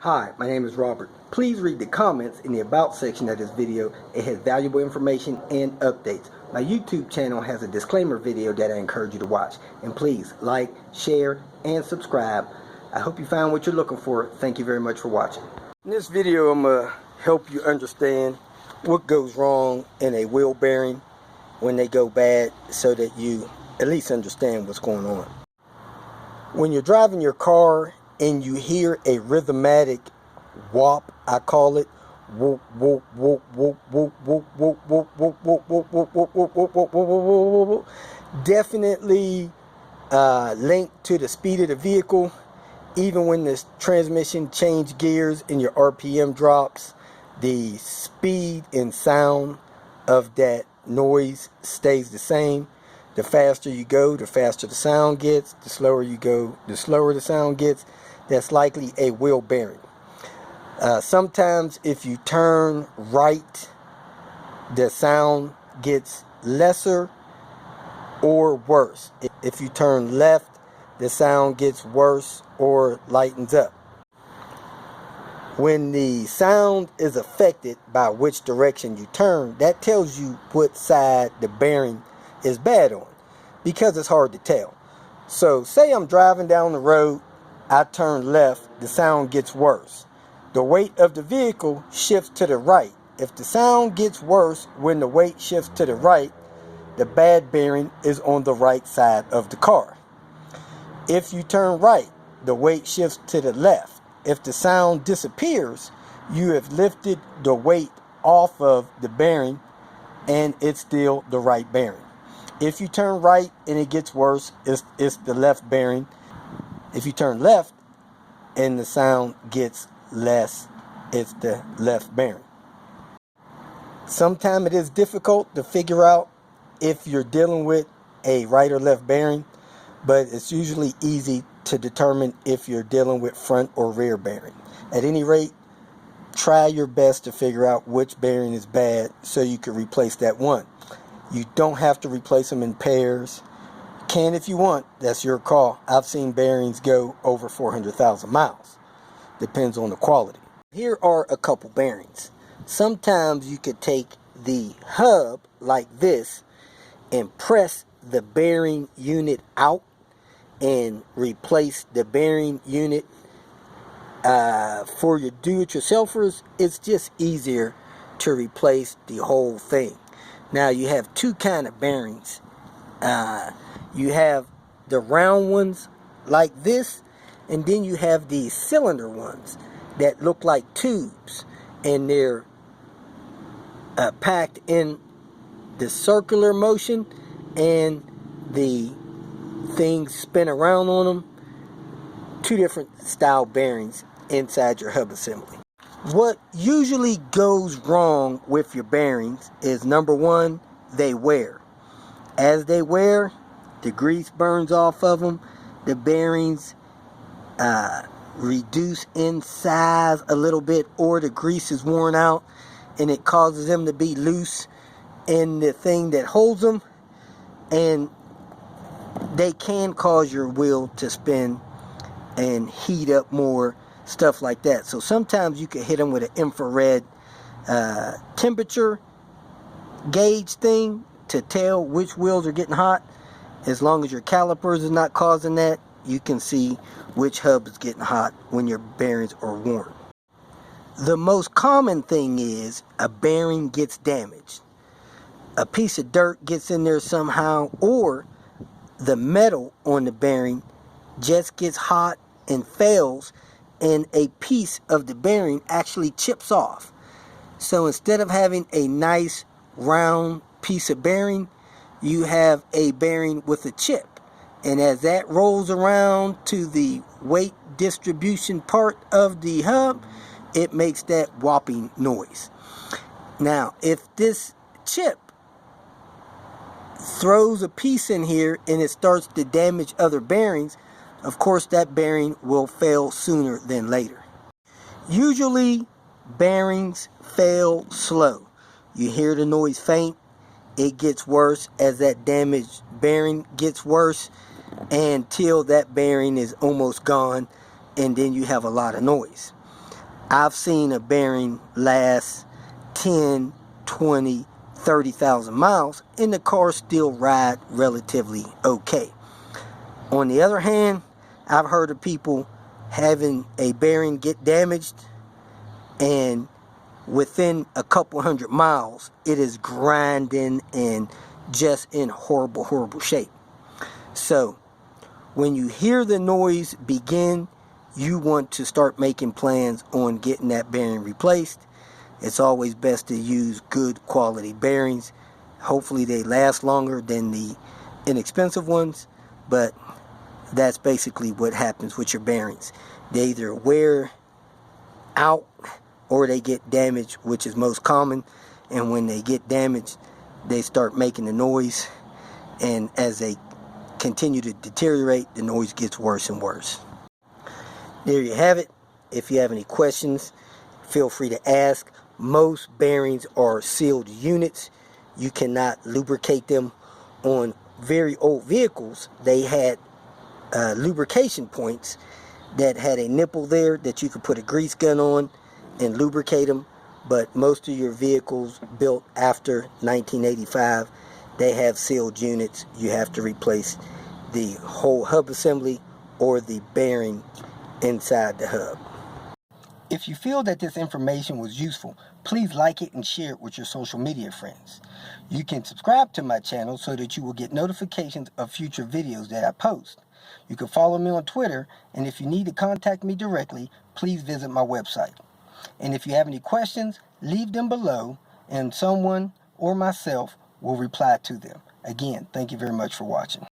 Hi, my name is Robert. Please read the comments in the About section of this video. It has valuable information and updates. My YouTube channel has a disclaimer video that I encourage you to watch. And please like, share, and subscribe. I hope you found what you're looking for. Thank you very much for watching. In this video, I'm going to help you understand what goes wrong in a wheel bearing when they go bad, so that you at least understand what's going on. When you're driving your car and you hear a rhythmatic whop, I call it, whoop, whoop, whoop, whoop, whoop, whoop, whoop, whoop, whoop, whoop, whoop, whoop, whoop, whoop, whoop, whoop, whoop, whoop, definitely linked to the speed of the vehicle. Even when the transmission change gears and your RPM drops, the speed and sound of that noise stays the same. The faster you go, the faster the sound gets. The slower you go, the slower the sound gets. That's likely a wheel bearing. Sometimes if you turn right, the sound gets lesser or worse. If you turn left, the sound gets worse or lightens up. When the sound is affected by which direction you turn, that tells you what side the bearing is bad on, because it's hard to tell. So say I'm driving down the road, I turn left, the sound gets worse. The weight of the vehicle shifts to the right. If the sound gets worse when the weight shifts to the right, the bad bearing is on the right side of the car. If you turn right, the weight shifts to the left. If the sound disappears, you have lifted the weight off of the bearing and it's still the right bearing. If you turn right and it gets worse, it's the left bearing. If you turn left and the sound gets less, it's the left bearing. Sometimes it is difficult to figure out if you're dealing with a right or left bearing, but it's usually easy to determine if you're dealing with front or rear bearing. At any rate, try your best to figure out which bearing is bad so you can replace that one. You don't have to replace them in pairs. You can if you want. That's your call. I've seen bearings go over 400,000 miles. Depends on the quality. Here are a couple bearings. Sometimes you could take the hub like this and press the bearing unit out and replace the bearing unit. For your do-it-yourselfers, it's just easier to replace the whole thing. Now you have two kind of bearings. You have the round ones like this, and then you have the cylinder ones that look like tubes, and they're packed in the circular motion, and the things spin around on them. Two different style bearings inside your hub assembly. What usually goes wrong with your bearings is, number one, they wear. As they wear, the grease burns off of them. The bearings reduce in size a little bit, or the grease is worn out and it causes them to be loose in the thing that holds them, and they can cause your wheel to spin and heat up more, stuff like that. So sometimes you can hit them with an infrared temperature gauge thing to tell which wheels are getting hot. As long as your calipers is not causing that, you can see which hub is getting hot when your bearings are worn. The most common thing is a bearing gets damaged. A piece of dirt gets in there somehow, or the metal on the bearing just gets hot and fails, and a piece of the bearing actually chips off. So instead of having a nice round piece of bearing, you have a bearing with a chip, and as that rolls around to the weight distribution part of the hub, it makes that whopping noise. Now if this chip throws a piece in here and it starts to damage other bearings, of course that bearing will fail sooner than later. Usually bearings fail slow. You hear the noise faint, it gets worse as that damaged bearing gets worse, until that bearing is almost gone, and then you have a lot of noise. I've seen a bearing last 10, 20, 30,000 miles and the car still ride relatively okay. On the other hand, I've heard of people having a bearing get damaged and within a couple hundred miles it is grinding and just in horrible shape. So when you hear the noise begin, you want to start making plans on getting that bearing replaced. It's always best to use good quality bearings. Hopefully they last longer than the inexpensive ones, but that's basically what happens with your bearings. They either wear out or they get damaged, which is most common. And when they get damaged, they start making the noise, and as they continue to deteriorate, the noise gets worse and worse. There you have it. If you have any questions, feel free to ask. Most bearings are sealed units. You cannot lubricate them. On very old vehicles, they had lubrication points that had a nipple there that you could put a grease gun on and lubricate them. But most of your vehicles built after 1985, they have sealed units. You have to replace the whole hub assembly or the bearing inside the hub. If you feel that this information was useful, please like it and share it with your social media friends. You can subscribe to my channel so that you will get notifications of future videos that I post. You can follow me on Twitter, and if you need to contact me directly, please visit my website. And if you have any questions, leave them below, and someone or myself will reply to them. Again, thank you very much for watching.